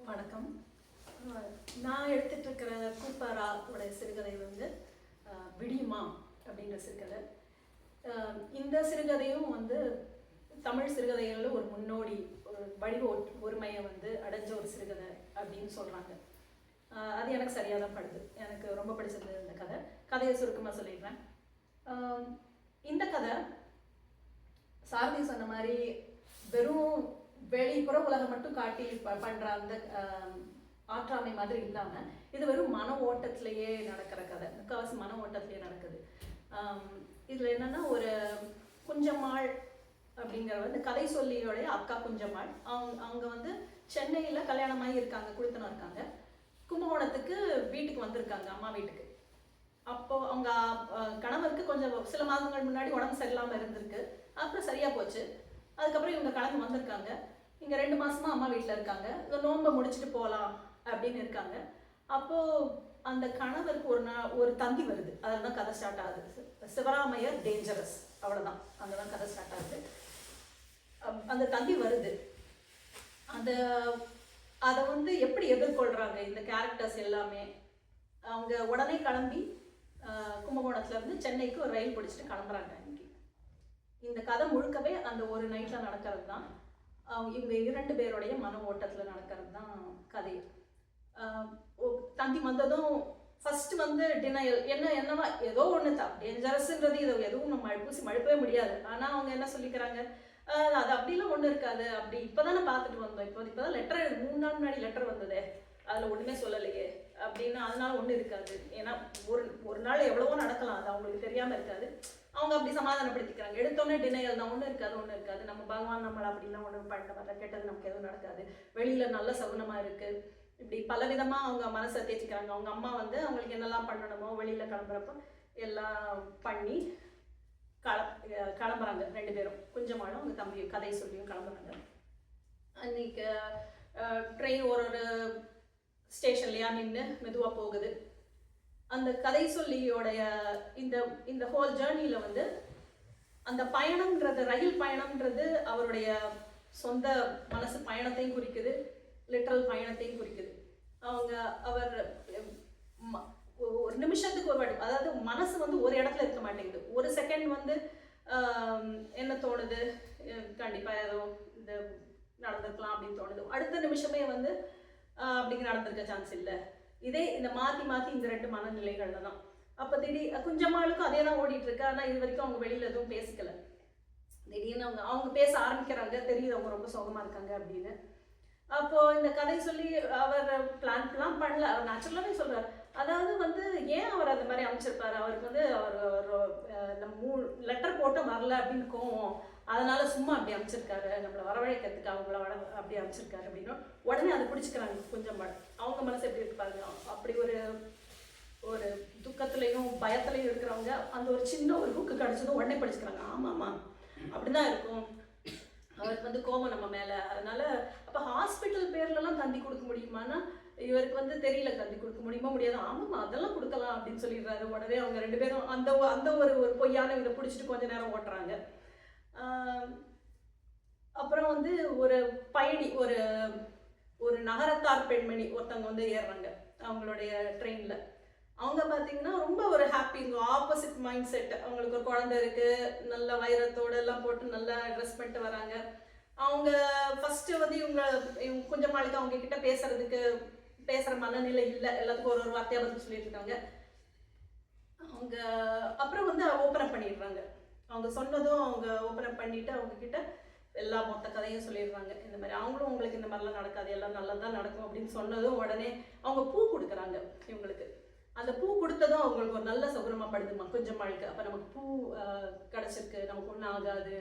வணக்கம். நான் எடுத்துட்டு இருக்கிற கூப்பாராவோட சிறுகதை வந்து விடியுமா அப்படின்ற சிறுகதை. இந்த சிறுகதையும் வந்து தமிழ் சிறுகதைகளில் ஒரு முன்னோடி, ஒரு வடிவ ஒருமையை வந்து அடைஞ்ச ஒரு சிறுகதை அப்படின்னு சொல்கிறாங்க. அது எனக்கு சரியாக தான் படுது. எனக்கு ரொம்ப பிடிச்சது இந்த கதை. கதையை சுருக்கமாக சொல்லிடுறேன். இந்த கதை சாரதி சொன்ன மாதிரி வெறும் வெளிப்புற உலகம் மட்டும் காட்டி பண்ற அந்த ஆற்றாமை மாதிரி இல்லாம இது வெறும் மன ஓட்டத்திலேயே நடக்கிற கதை. முக்கால்வாசி மன ஓட்டத்திலேயே நடக்குது. இதுல என்னன்னா, ஒரு குஞ்சம்மாள் அப்படிங்கிற வந்து கதை சொல்லியோடைய அக்கா குஞ்சம்மாள், அவங்க வந்து சென்னையில கல்யாணமாகி இருக்காங்க, குடித்தனம் இருக்காங்க. கும்பகோணத்துக்கு வீட்டுக்கு வந்திருக்காங்க, அம்மா வீட்டுக்கு. அப்போ அவங்க கணவருக்கு கொஞ்சம் சில மாதங்கள் முன்னாடி உடம்பு சரியில்லாமல் இருந்திருக்கு. அப்புறம் சரியா போச்சு. அதுக்கப்புறம் இவங்க கிளம்பி வந்திருக்காங்க. இங்க 2 மாசமா அம்மா வீட்டில் இருக்காங்க. நோன்பை முடிச்சுட்டு போகலாம் அப்படின்னு இருக்காங்க. அப்போ அந்த கணவருக்கு ஒரு தந்தி வருது. அதில் தான் கதை ஸ்டார்ட் ஆகுது. சிவராமையர் டேஞ்சரஸ், அவ்வளோதான். அங்கதான் கதை ஸ்டார்ட் ஆகுது. அந்த தந்தி வருது. அதை வந்து எப்படி எதிர்கொள்றாங்க இந்த கேரக்டர்ஸ் எல்லாமே. அவங்க உடனே கிளம்பி கும்பகோணத்துல இருந்து சென்னைக்கு ஒரு ரயில் பிடிச்சிட்டு கிளம்புறாங்க. இந்த கதை முழுக்கவே அந்த ஒரு நைட்ல நடக்கிறது தான். இவங்க 2 பேருடைய மன ஓட்டத்துல நடக்கிறது தான் கதை. தந்தி வந்ததும் ஃபர்ஸ்ட் வந்து டினையல், என்னவா ஏதோ ஒன்று தான். டேஞ்சரஸ்ன்றது இதை எதுவும் நம்ம பூசி மழுப்பவே முடியாது. ஆனால் அவங்க என்ன சொல்லிக்கிறாங்க, அது அப்படிலாம் ஒன்றும் இருக்காது, அப்படி இப்போதானே பார்த்துட்டு வந்தோம், இப்போதான் லெட்டர் 3 நாள் முன்னாடி லெட்டர் வந்ததே, அதில் ஒன்றுமே சொல்லலையே அப்படின்னு, அதனால ஒன்றும் இருக்காது. ஏன்னா ஒரு நாள் எவ்வளவோ நடக்கலாம், அது அவங்களுக்கு தெரியாமல் இருக்காது. அவங்க அப்படி சமாதானப்படுத்திக்கிறாங்க. எடுத்தோன்னே டினையல் தான், ஒன்றும் இருக்காது, நம்ம பகவான் நம்மளை அப்படிலாம் ஒன்றும் பண்ண வரல, கெட்டது நமக்கு எதுவும் நடக்காது, வெளியில் நல்ல சகுனமாக இருக்குது, இப்படி பலவிதமாக அவங்க மனசை தேய்ச்சிக்கிறாங்க. அவங்க அம்மா வந்து அவங்களுக்கு என்னெல்லாம் பண்ணணுமோ வெளியில் கிளம்புறப்போ எல்லாம் பண்ணி கிளம்புறாங்க 2 பேரும். குஞ்சம்மாளும் அவங்க தம்பியும் கதை சொல்லியும் கிளம்புறாங்க. அன்னைக்கு ட்ரெயின் ஒரு ஸ்டேஷன்லையா நின்று மெதுவாக போகுது. அந்த கதை சொல்லியோடைய இந்த ஹோல் ஜேர்னியில் வந்து அந்த பயணம்ன்றது, ரயில் பயணம்ன்றது அவருடைய சொந்த மனசு பயணத்தையும் குறிக்குது, லிட்டரல் பயணத்தையும் குறிக்குது. அவர் ஒரு நிமிஷத்துக்கு ஒரு வாட்டி, அதாவது மனசு வந்து ஒரு இடத்துல இருக்க மாட்டேங்குது. ஒரு செகண்ட் வந்து என்ன தோணுது, கண்டிப்பாக ஏதோ இந்த நடந்திருக்கலாம் அப்படின்னு தோணுது. அடுத்த நிமிஷமே வந்து அப்படிங்க நடந்திருக்க சான்ஸ் இல்லை. இதே இந்த மாற்றி இந்த 2 மனநிலைகள்ல தான். அப்போ குஞ்சம்மாளுக்கும் அதே தான் ஓடிட்டு இருக்கு. ஆனால் இது வரைக்கும் அவங்க வெளியில் எதுவும் பேசிக்கல. திடீர்னு அவங்க பேச ஆரம்பிக்கிறாங்க. தெரியுது அவங்க ரொம்ப சோகமாக இருக்காங்க அப்படின்னு. அப்போ இந்த கதை சொல்லி அவர் பிளான் பண்ணல, அவர் நேச்சுரலாகவே சொல்றாரு. அதாவது வந்து ஏன் அவர் அந்த மாதிரி அமைச்சிருப்பாரு, அவருக்கு வந்து நம்ம 3 லெட்டர் போட்டு வரல அப்படின்னு கோவம், அதனால சும்மா அப்படி அமைச்சிருக்காரு, நம்மளை வரவழைக்கிறதுக்கு அவங்கள அப்படி அமைச்சிருக்காரு அப்படின்னு உடனே அதை பிடிச்சிக்கிறாங்க கொஞ்சம். அவங்க மனசு எப்படி இருக்கு பாருங்க. அப்படி ஒரு துக்கத்துலையும் பயத்துலையும் இருக்கிறவங்க அந்த ஒரு சின்ன ஒரு புக்கு கிடைச்சதும் உடனே படிச்சுக்கிறாங்க. ஆமாம்மா அப்படிதான் இருக்கும், அவருக்கு வந்து கோபம் நம்ம மேல, அதனால. அப்ப ஹாஸ்பிட்டல் பேர்லாம் தந்தி கொடுக்க முடியுமானா இவருக்கு வந்து தெரியல, தந்தி கொடுக்க முடியுமா முடியாது. ஆமாம்மா அதெல்லாம் கொடுக்கலாம் அப்படின்னு சொல்லிடுறாரு. உடனே அவங்க 2 பேரும் அந்த ஒரு பொய்யான இதை பிடிச்சிட்டு கொஞ்ச நேரம் ஓட்டுறாங்க. அப்புறம் வந்து ஒரு பயணி, ஒரு நகரத்தார் பெண்மணி ஒருத்தவங்க வந்து ஏறுறாங்க அவங்களுடைய ட்ரெயின்ல. அவங்க பார்த்தீங்கன்னா ரொம்ப ஒரு ஹாப்பி, ஆப்போசிட் மைண்ட் செட். அவங்களுக்கு ஒரு குழந்தை இருக்கு, நல்ல வைரத்தோட எல்லாம் போட்டு நல்லா ட்ரெஸ் பண்ணிட்டு வராங்க. அவங்க ஃபர்ஸ்ட் வந்து இவங்க கொஞ்சம் நாளைக்கு அவங்க கிட்ட பேசுற மனநிலை இல்லை. எல்லாத்துக்கும் ஒரு வார்த்தையா பதில் சொல்லிட்டு இருக்காங்க. அவங்க அப்புறம் வந்து ஓப்பன் அப் பண்ணிடுறாங்க. அவங்க சொன்னதும் அவங்க ஓப்பன் அப் பண்ணிட்டு அவங்க கிட்ட எல்லா மொத்த கதையும் சொல்லிடுறாங்க. இந்த மாதிரி அவங்களும் உங்களுக்கு இந்த மாதிரிலாம் நடக்காது, எல்லாம் நல்லதான் நடக்கும் அப்படின்னு சொன்னதும் உடனே அவங்க பூ கொடுக்குறாங்க இவங்களுக்கு. அந்த பூ கொடுத்ததும் அவங்களுக்கு ஒரு நல்ல சகுனமாக படுதுமா கொஞ்சம் நாளுக்கு. அப்போ நமக்கு பூ கிடச்சிருக்கு, நமக்கு ஒன்றும் ஆகாது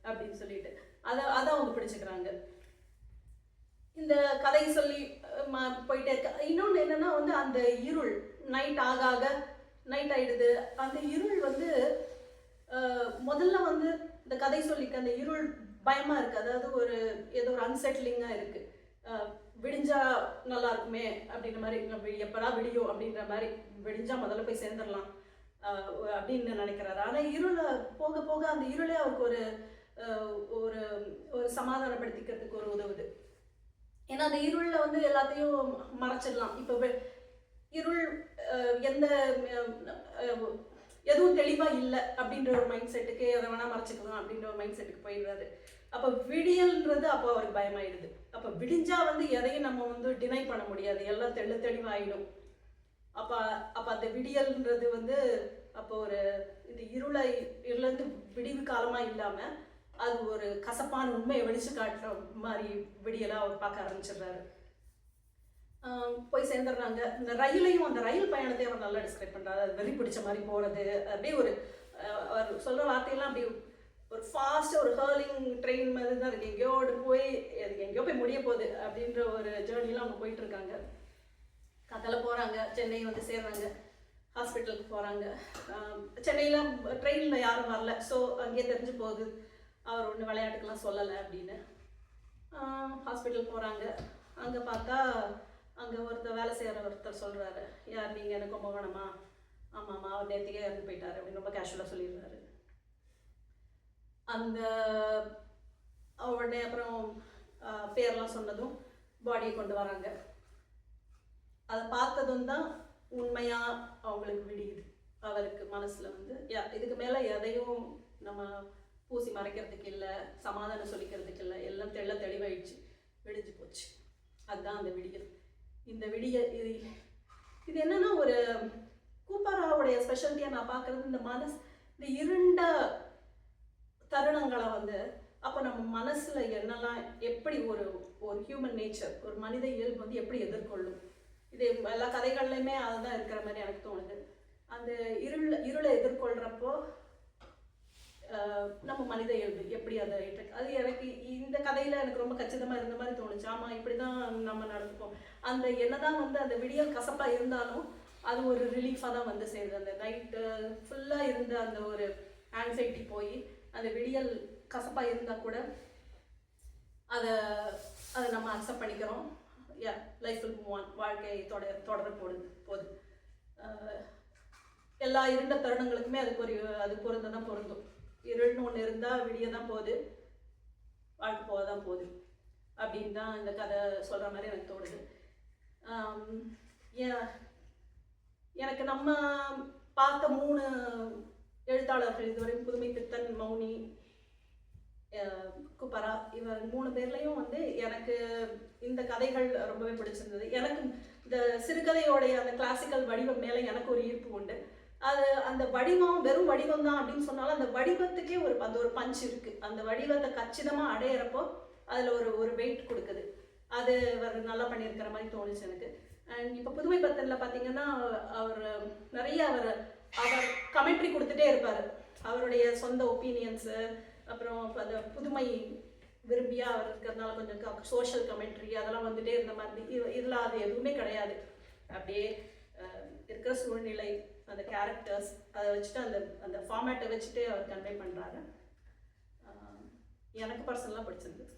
அப்படின்னு சொல்லிட்டு அதை அவங்க பிடிச்சிக்கிறாங்க. இந்த கதை சொல்லி போயிட்டே இருக்க. இன்னொன்று என்னன்னா வந்து அந்த இருள் நைட் நைட் ஆயிடுது. அந்த இருள் வந்து முதல்ல வந்து இந்த கதை சொல்லிக்கு அந்த இருள் பயமா இருக்கு. அதாவது ஏதோ ஒரு அன்செட்டிலிங்கா இருக்கு. விடிஞ்சா நல்லா இருக்குமே அப்படின்ற மாதிரி, எப்படா விடியும் அப்படின்ற மாதிரி, விடிஞ்சா முதல்ல போய் சேர்ந்துடலாம் அப்படின்னு நினைக்கிறாரு. ஆனால் இருளை போக போக அந்த இருளே அவருக்கு ஒரு சமாதானப்படுத்திக்கிறதுக்கு ஒரு உதவுது. ஏன்னா அந்த இருளில் வந்து எல்லாத்தையும் மறைச்சிடலாம். இப்போ இருள் எந்த எதுவும் தெளிவாக இல்லை அப்படின்ற ஒரு மைண்ட் செட்டுக்கு எதை வேணால் மறைச்சிக்கலாம் அப்படின்ற ஒரு மைண்ட் செட்டுக்கு போயிடுறாரு. அப்போ விடியல்ன்றது அப்போ அவருக்கு பயமாயிடுது. அப்போ விடிஞ்சா வந்து எதையும் நம்ம வந்து டினை பண்ண முடியாது, எல்லாம் தெளிவாயிடும். அப்போ அந்த விடியல்ன்றது வந்து அப்போ ஒரு இந்த இருளேருந்து விடிவு காலமாக இல்லாமல் அது ஒரு கசப்பான உண்மையை வெளிச்சு காட்டுற மாதிரி விடியலாக அவர் பார்க்க ஆரம்பிச்சிடுறாரு. போய் சேர்ந்துடுறாங்க. இந்த ரயிலையும் அந்த ரயில் பயணத்தையும் அவர் நல்லா டிஸ்கிரைப் பண்ணுறாரு. அது வெறி பிடிச்ச மாதிரி போகிறது, அப்படியே ஒரு அவர் சொல்கிற வார்த்தையெல்லாம் அப்படி ஒரு ஃபாஸ்ட்டாக ஒரு ஹர்லிங் ட்ரெயின் மாதிரி தான் இருக்குது. எங்கேயோடு போய் அதுக்கு எங்கேயோ போய் முடிய போகுது அப்படின்ற ஒரு ஜேர்னியில் அவங்க போயிட்டுருக்காங்க. கதையில் போகிறாங்க, சென்னை வந்து சேர்றாங்க, ஹாஸ்பிட்டலுக்கு போகிறாங்க. சென்னையில் ட்ரெயினில் யாரும் வரல, ஸோ அங்கேயே தெரிஞ்சு போகுது அவர் ஒன்றும் விளையாட்டுக்கெல்லாம் சொல்லலை அப்படின்னு. ஹாஸ்பிட்டல் போகிறாங்க. அங்கே பார்த்தா அங்கே வேலை செய்கிற ஒருத்தர் சொல்கிறாரு, யார் நீங்கள், எனக்கு கும்பகோணமா? ஆமாம்மா, அவர் நேற்றுக்கே இறந்து போயிட்டார் அப்படின்னு ரொம்ப கேஷுவலாக சொல்லிடுறாரு. அந்த உடனே அப்புறம் பேர்லாம் சொன்னதும் பாடியை கொண்டு வராங்க. அதை பார்த்ததும் தான் உண்மையாக அவங்களுக்கு விடியுது. அவருக்கு மனசில் வந்து இதுக்கு மேலே எதையும் நம்ம பூசி மறைக்கிறதுக்கு இல்லை, சமாதானம் சொல்லிக்கிறதுக்கு இல்லை, எல்லாம் தெளிவாயிடுச்சு, விடிஞ்சு போச்சு. அதுதான் அந்த விடியல். இந்த இது என்னன்னா ஒரு கூப்பராவுடைய ஸ்பெஷாலிட்டியாக நான் பார்க்குறது இந்த இருண்ட தருணங்களை வந்து அப்போ நம்ம மனசில் என்னெல்லாம் எப்படி ஒரு ஹியூமன் நேச்சர், ஒரு மனித இயல்பு வந்து எப்படி எதிர்கொள்ளும். இது எல்லா கதைகள்லையுமே அதுதான் இருக்கிற மாதிரி எனக்கு தோணுது. அந்த இருளை எதிர்கொள்கிறப்போ நம்ம மனித இயல்பு எப்படி அதை அது எனக்கு இந்த கதையில் எனக்கு ரொம்ப கச்சிதமாக இருந்த மாதிரி தோணுச்சு. ஆமாம், இப்படி தான் நம்ம நடந்துப்போம். அந்த என்னதான் வந்து அந்த விடியல் கசப்பாக இருந்தாலும் அது ஒரு ரிலீஃபாக தான் வந்து சேருது. அந்த நைட்டு ஃபுல்லாக இருந்த அந்த ஒரு ஆங்ஸைட்டி போய் அந்த விடியல் கசப்பாக இருந்தால் கூட அதை நம்ம அக்செப்ட் பண்ணிக்கிறோம். லைஃப் வில் மூவ் ஆன், வாழ்க்கையை தொடர போகுது. எல்லா இருண்ட தருணங்களுக்குமே அது பொருந்ததான் பொருந்தும். இருள்னு ஒன்று இருந்தால் விடிய தான் போகுது, வாழ்க்கை போக தான் போகுது அப்படின்னு தான் இந்த கதை சொல்கிற மாதிரி எனக்கு தோணுது. எனக்கு நம்ம பார்த்த 3 எழுத்தாளர்கள் இதுவரையும், புதுமைப்பித்தன், மௌனி, குப்பரா, இவர் 3 பேர்லையும் வந்து எனக்கு இந்த கதைகள் ரொம்பவே பிடிச்சிருந்தது. எனக்கு இந்த சிறுகதையோடைய அந்த கிளாசிக்கல் வடிவம் மேலே எனக்கு ஒரு ஈர்ப்பு உண்டு. அந்த வடிவம் வெறும் வடிவம் தான் அப்படின்னு சொன்னாலும் அந்த வடிவத்துக்கே ஒரு பஞ்ச் இருக்கு. அந்த வடிவத்தை கச்சிதமாக அடையிறப்போ அதில் ஒரு வெயிட் கொடுக்குது. அது அவர் நல்லா பண்ணியிருக்கிற மாதிரி தோணுச்சு எனக்கு. அண்ட் இப்போ புதுமைப்பித்தனில் பார்த்தீங்கன்னா அவர் நிறைய அவர் கமெண்ட்ரி கொடுத்துட்டே இருப்பார். அவருடைய சொந்த ஒப்பீனியன்ஸு, அப்புறம் அந்த புதுமை விரும்பியாக அவர் இருக்கிறதுனால கொஞ்சம் சோஷியல் கமெண்ட்ரி அதெல்லாம் வந்துகிட்டே இருந்த மாதிரி. இதில் அது எதுவுமே கிடையாது. அப்படியே இருக்கிற சூழ்நிலை, அந்த கேரக்டர்ஸ், அதை வச்சுட்டு அந்த ஃபார்மேட்டை வச்சுட்டு அவர் கன்வே பண்ணுறாரு. எனக்கு பர்சனலாக பிடிச்சிருந்தது.